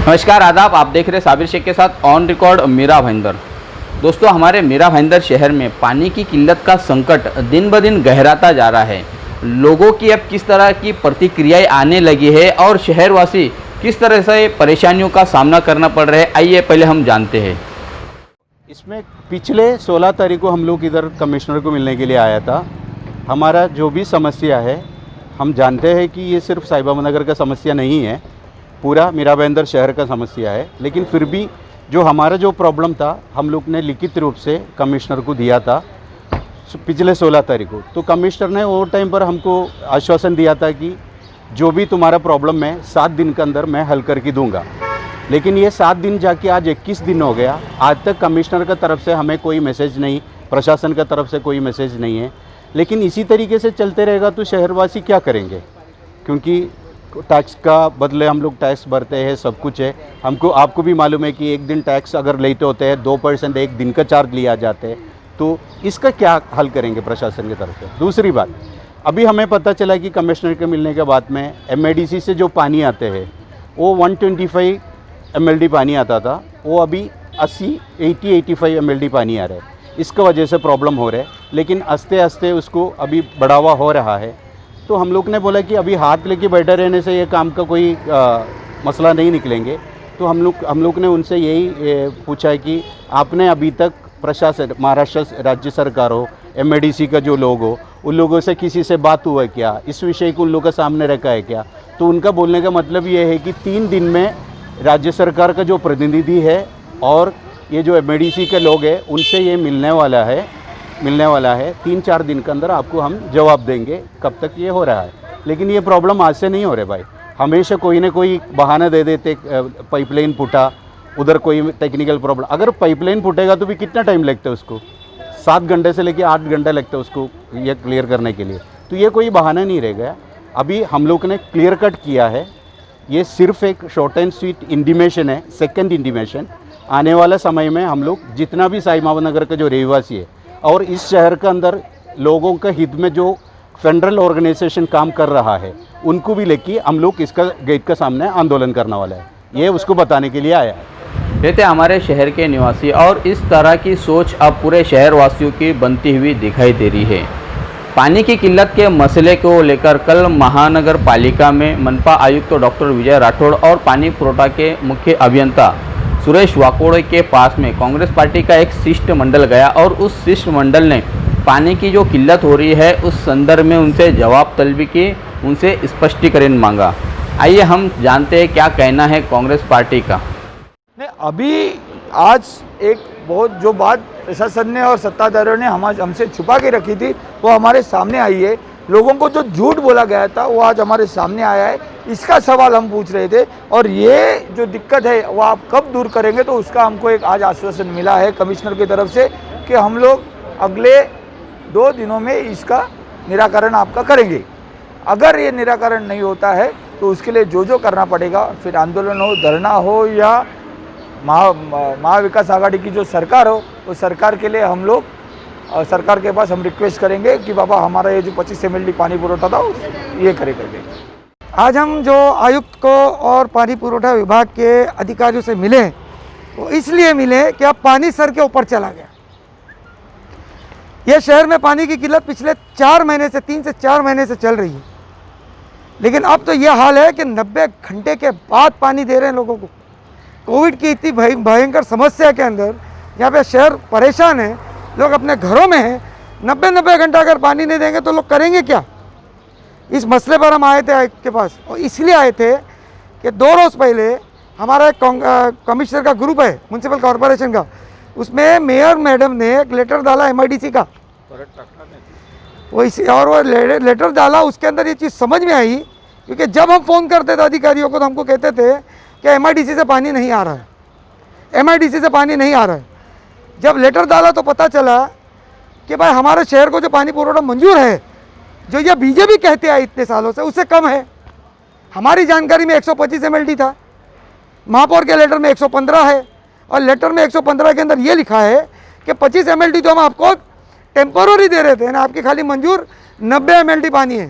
नमस्कार आदाब, आप देख रहे साबिर शेख के साथ ऑन रिकॉर्ड मीरा भाईंदर। दोस्तों, हमारे मीरा भाईंदर शहर में पानी की किल्लत का संकट दिन ब दिन गहराता जा रहा है। लोगों की अब किस तरह की प्रतिक्रियाएं आने लगी है और शहरवासी किस तरह से परेशानियों का सामना करना पड़ रहा है, आइए पहले हम जानते हैं। इसमें पिछले 16 तारीख को हम लोग इधर कमिश्नर को मिलने के लिए आया था। हमारा जो भी समस्या है, हम जानते हैं कि ये सिर्फ साईबाबा नगर का समस्या नहीं है, पूरा मीरा भाईंदर शहर का समस्या है। लेकिन फिर भी जो हमारा जो प्रॉब्लम था, हम लोग ने लिखित रूप से कमिश्नर को दिया था पिछले 16 तारीख को। तो कमिश्नर ने वो टाइम पर हमको आश्वासन दिया था कि जो भी तुम्हारा प्रॉब्लम है 7 दिन के अंदर मैं हल करके दूंगा। लेकिन ये 7 दिन जाके आज 21 दिन हो गया, आज तक कमिश्नर की तरफ से हमें कोई मैसेज नहीं, प्रशासन की तरफ से कोई मैसेज नहीं है। लेकिन इसी तरीके से चलते रहेगा तो शहरवासी क्या करेंगे, क्योंकि टैक्स का बदले हम लोग टैक्स भरते हैं, सब कुछ है। हमको आपको भी मालूम है कि एक दिन टैक्स अगर लेते होते हैं 2% एक दिन का चार्ज लिया जाते हैं, तो इसका क्या हल करेंगे प्रशासन की तरफ से। दूसरी बात, अभी हमें पता चला कि कमिश्नर के मिलने के बाद में MIDC से जो पानी आते हैं वो 125 MLD पानी आता था, वो अभी 80-85 MLD पानी आ रहा है। इसका वजह से प्रॉब्लम हो रहा है, लेकिन आस्ते आस्ते उसको अभी बढ़ावा हो रहा है। तो हम लोग ने बोला कि अभी हाथ लेके बैठे रहने से ये काम का कोई मसला नहीं निकलेंगे। तो हम लोग ने उनसे यही पूछा है कि आपने अभी तक प्रशासन, महाराष्ट्र राज्य सरकार हो, MIDC का जो लोग हो, उन लोगों से किसी से बात हुआ है क्या, इस विषय को उन लोगों के सामने रखा है क्या। तो उनका बोलने का मतलब ये है कि 3 दिन में राज्य सरकार का जो प्रतिनिधि है और ये जो MIDC के लोग हैं उनसे ये मिलने वाला है 3-4 दिन के अंदर आपको हम जवाब देंगे कब तक ये हो रहा है। लेकिन ये प्रॉब्लम आज से नहीं हो रहे भाई, हमेशा कोई ना कोई बहाना दे देते, पाइपलाइन फूटा, उधर कोई टेक्निकल प्रॉब्लम। अगर पाइपलाइन फूटेगा तो भी कितना टाइम लगता है उसको, 7 घंटे से लेकर 8 घंटे लगता है उसको ये क्लियर करने के लिए। तो ये कोई बहाना नहीं रह गया। अभी हम लोग ने क्लियर कट किया है, ये सिर्फ एक शॉर्ट एंड स्वीट इंटीमेशन है, सेकेंड इंटीमेशन। आने वाला समय में हम लोग जितना भी साईबाबा नगर का जो रहवासी है और इस शहर के अंदर लोगों के हित में जो फेडरल ऑर्गेनाइजेशन काम कर रहा है, उनको भी लेके हम लोग इसका गेट के सामने आंदोलन करने वाला है। ये उसको बताने के लिए आया है। रहते हमारे शहर के निवासी और इस तरह की सोच अब पूरे शहरवासियों की बनती हुई दिखाई दे रही है। पानी की किल्लत के मसले को लेकर कल महानगर पालिका में मनपा आयुक्त डॉक्टर विजय राठौड़ और पानी पुरोठा के मुख्य अभियंता सुरेश वाकोड़े के पास में कांग्रेस पार्टी का एक शिष्टमंडल गया और उस शिष्टमंडल ने पानी की जो किल्लत हो रही है उस संदर्भ में उनसे जवाब तलबी की, उनसे स्पष्टीकरण मांगा। आइए हम जानते हैं क्या कहना है कांग्रेस पार्टी का। अभी आज एक बहुत जो बात प्रशासन ने और सत्ताधारियों ने हमसे छुपा के रखी थी वो हमारे सामने आई है। लोगों को जो झूठ बोला गया था वो आज हमारे सामने आया है, इसका सवाल हम पूछ रहे थे। और ये जो दिक्कत है वो आप कब दूर करेंगे, तो उसका हमको एक आज आश्वासन मिला है कमिश्नर की तरफ से कि हम लोग अगले 2 दिनों में इसका निराकरण आपका करेंगे। अगर ये निराकरण नहीं होता है तो उसके लिए जो करना पड़ेगा, फिर आंदोलन हो, धरना हो या महाविकास आघाड़ी की जो सरकार हो, उस सरकार के लिए हम लोग सरकार के पास हम रिक्वेस्ट करेंगे कि बाबा हमारा ये जो 25 MLD पानी पुरोठा था ये करे करके। आज हम जो आयुक्त को और पानी पुरोठा विभाग के अधिकारियों से मिले, वो इसलिए मिले कि अब पानी सर के ऊपर चला गया। ये शहर में पानी की किल्लत पिछले 4 महीने से 3 से 4 महीने से चल रही है, लेकिन अब तो ये हाल है कि 90 घंटे के बाद पानी दे रहे हैं लोगों को। कोविड की इतनी भयंकर समस्या के अंदर यहाँ पे शहर परेशान है, लोग अपने घरों में हैं, 90 घंटा अगर पानी नहीं देंगे तो लोग करेंगे क्या। इस मसले पर हम आए थे आयुक्त के पास, और इसलिए आए थे कि 2 रोज़ पहले हमारा एक कमिश्नर का ग्रुप है म्यूनसिपल कॉरपोरेशन का, उसमें मेयर मैडम ने एक लेटर डाला MIDC का, वो लेटर डाला। उसके अंदर ये चीज़ समझ में आई, क्योंकि जब हम फ़ोन करते थे अधिकारियों को तो हमको कहते थे कि MIDC से पानी नहीं आ रहा है, MIDC से पानी नहीं आ रहा है। जब लेटर डाला तो पता चला कि भाई हमारे शहर को जो पानी पुरोठा मंजूर है, जो ये बीजेपी कहते हैं इतने सालों से, उससे कम है। हमारी जानकारी में 125 MLD था, महापौर के लेटर में 115 है, और लेटर में 115 के अंदर ये लिखा है कि 25 MLD तो हम आपको टेम्पररी दे रहे थे ना, आपकी खाली मंजूर 90 MLD पानी है।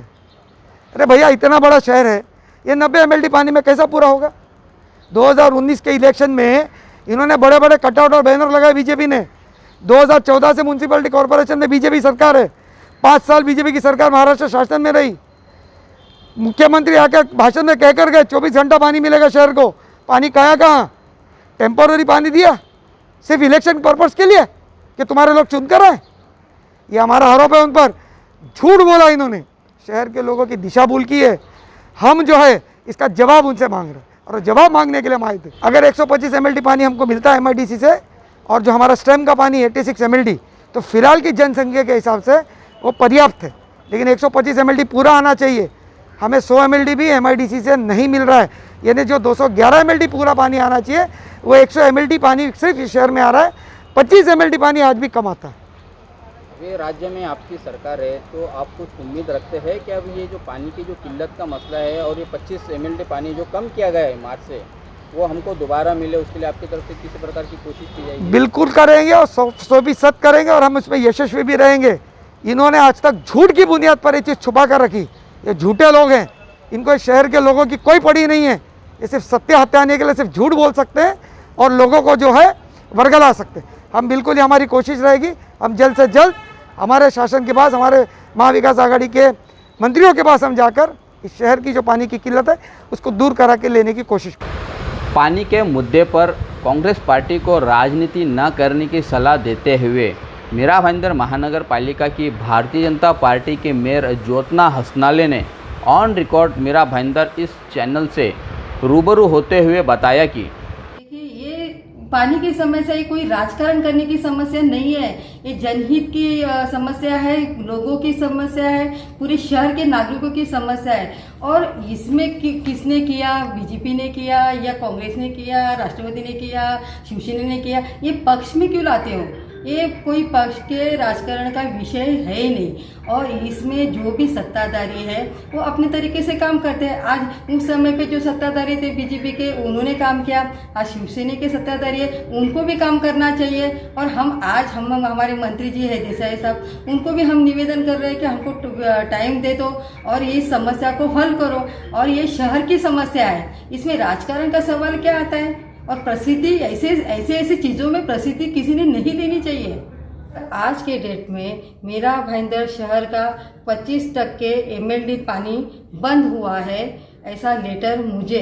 अरे भैया, इतना बड़ा शहर है, ये 90 MLD पानी में कैसा पूरा होगा। 2019 के इलेक्शन में इन्होंने बड़े बड़े कटआउट और बैनर लगाए बीजेपी ने। 2014 से म्यूनसिपैलिटी कॉरपोरेशन में बीजेपी सरकार है, 5 साल बीजेपी की सरकार महाराष्ट्र शासन में रही। मुख्यमंत्री आकर भाषण में कहकर गए 24 घंटा पानी मिलेगा शहर को। पानी कहाँ टेम्पोररी पानी दिया सिर्फ इलेक्शन पर्पस के लिए कि तुम्हारे लोग चुन कर आए। ये हमारा आरोप है उन पर। झूठ बोला इन्होंने, शहर के लोगों की दिशा भूल की है। हम जो है इसका जवाब उनसे मांग रहे हैं और जवाब मांगने के लिए हम आए थे। अगर 125 mld पानी हमको मिलता है MIDC से और जो हमारा स्टेम का पानी 86 mld, तो फिलहाल की जनसंख्या के हिसाब से वो पर्याप्त है। लेकिन 125 mld पूरा आना चाहिए। हमें 100 mld भी MIDC से नहीं मिल रहा है, यानी जो 211 mld पूरा पानी आना चाहिए वो 100 mld पानी सिर्फ इस शहर में आ रहा है। 25 mld पानी आज भी कम आता है। अभी राज्य में आपकी सरकार है तो आप कुछ उम्मीद रखते हैं कि अब ये जो पानी की जो किल्लत का मसला है और ये 25 mld पानी जो कम किया गया है मार्च से, वो हमको दोबारा मिले, उसके लिए आपकी तरफ से किसी प्रकार की कोशिश की जाएगी? बिल्कुल करेंगे और 100% करेंगे और हम उसमें यशस्वी भी रहेंगे। इन्होंने आज तक झूठ की बुनियाद पर ये चीज़ छुपा कर रखी। ये झूठे लोग हैं, इनको शहर के लोगों की कोई पड़ी नहीं है। ये सिर्फ सत्य हत्याने के लिए सिर्फ झूठ बोल सकते हैं और लोगों को जो है वर्गला सकते हैं। हम बिल्कुल, हमारी कोशिश रहेगी, हम जल्द से जल्द हमारे शासन के पास, हमारे महाविकास आघाड़ी के मंत्रियों के पास हम जाकर इस शहर की जो पानी की किल्लत है उसको दूर करा के लेने की कोशिश करें। पानी के मुद्दे पर कांग्रेस पार्टी को राजनीति न करने की सलाह देते हुए मीरा भाईंदर महानगर पालिका की भारतीय जनता पार्टी के मेयर ज्योत्ना हसनाले ने ऑन रिकॉर्ड मीरा भाईंदर इस चैनल से रूबरू होते हुए बताया कि देखिए, ये पानी की समस्या ये कोई राजकारण करने की समस्या नहीं है। ये जनहित की समस्या है, लोगों की समस्या है, पूरे शहर के नागरिकों की समस्या है। और इसमें किसने किया, बीजेपी ने किया या कांग्रेस ने किया, राष्ट्रवादी ने किया, शिवसेना ने किया, ये पक्ष में क्यों लाते हो? ये कोई पक्ष के राजकारण का विषय है ही नहीं। और इसमें जो भी सत्ताधारी है वो अपने तरीके से काम करते हैं। आज उस समय पे जो सत्ताधारी थे बीजेपी के, उन्होंने काम किया। आज शिवसेना के सत्ताधारी है, उनको भी काम करना चाहिए। और हम हमारे मंत्री जी है देसाई साहब, उनको भी हम निवेदन कर रहे हैं कि हमको टाइम दे दो और ये समस्या को हल करो। और ये शहर की समस्या है, इसमें राजकारण का सवाल क्या आता है? और प्रसिद्धि ऐसे चीज़ों में प्रसिद्धि किसी ने नहीं लेनी चाहिए। आज के डेट में मीरा भाईंदर शहर का 25% MLD पानी बंद हुआ है, ऐसा लेटर मुझे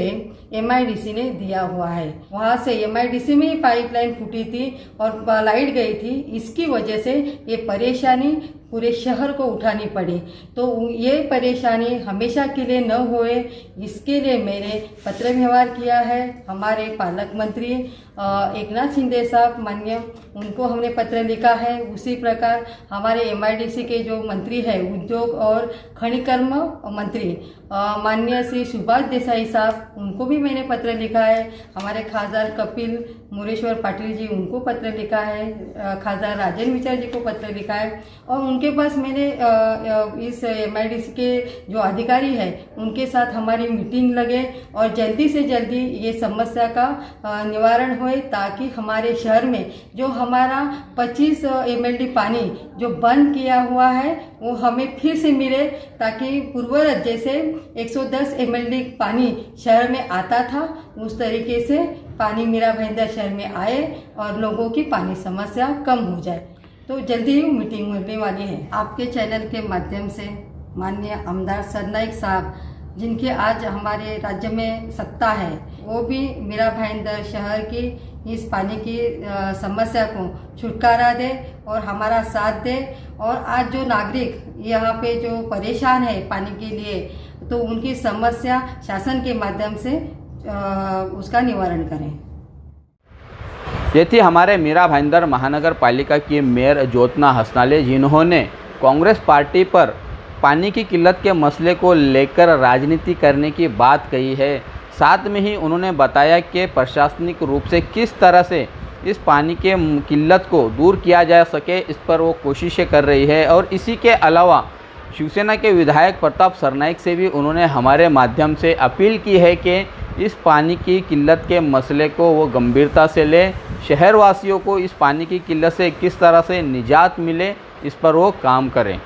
MIDC ने दिया हुआ है। वहाँ से MIDC में ही पाइपलाइन फूटी थी और लाइट गई थी। इसकी वजह से ये परेशानी पूरे शहर को उठानी पड़ी। तो ये परेशानी हमेशा के लिए न होए, इसके लिए मैंने पत्र व्यवहार किया है। हमारे पालक मंत्री एकनाथ शिंदे साहब माननीय, उनको हमने पत्र लिखा है। उसी प्रकार हमारे MIDC के जो मंत्री है, उद्योग और खनिकर्म मंत्री माननीय श्री सुभाष देसाई साहब, उनको भी मैंने पत्र लिखा है। हमारे खासदार कपिल मुरेश्वर पाटिल जी, उनको पत्र लिखा है। खासदार राजेंद्र विचार जी को पत्र लिखा है। और उनके पास मैंने इस MIDC के जो अधिकारी है उनके साथ हमारी मीटिंग लगे और जल्दी से जल्दी ये समस्या का निवारण होए, ताकि हमारे शहर में जो हमारा 25 MLD पानी जो बंद किया हुआ है वो हमें फिर से मिले, ताकि पूर्ववत जैसे 110 MLD पानी शहर में आता था उस तरीके से पानी मीरा भाईंदर शहर में आए और लोगों की पानी समस्या कम हो जाए। तो जल्दी ही मीटिंग होने वाली है। आपके चैनल के माध्यम से माननीय आमदार सरनाईक साहब, जिनके आज हमारे राज्य में सत्ता है, वो भी मीरा भाईंदर शहर की इस पानी की समस्या को छुटकारा दे और हमारा साथ दे। और आज जो नागरिक यहाँ पे जो परेशान है पानी के लिए, तो उनकी समस्या शासन के माध्यम से उसका निवारण करें। ये थी हमारे मीरा भाईंदर महानगर पालिका की मेयर ज्योत्ना हसनाले, जिन्होंने कांग्रेस पार्टी पर पानी की किल्लत के मसले को लेकर राजनीति करने की बात कही है। साथ में ही उन्होंने बताया कि प्रशासनिक रूप से किस तरह से इस पानी के किल्लत को दूर किया जा सके, इस पर वो कोशिशें कर रही है। और इसी के अलावा शिवसेना के विधायक प्रताप सरनाईक से भी उन्होंने हमारे माध्यम से अपील की है कि इस पानी की किल्लत के मसले को वो गंभीरता से ले, शहरवासियों को इस पानी की किल्लत से किस तरह से निजात मिले, इस पर वो काम करें।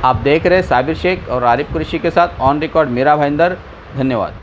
आप देख रहे साबिर शेख और आरिफ कुरैशी के साथ ऑन रिकॉर्ड मीरा भाईंदर। धन्यवाद।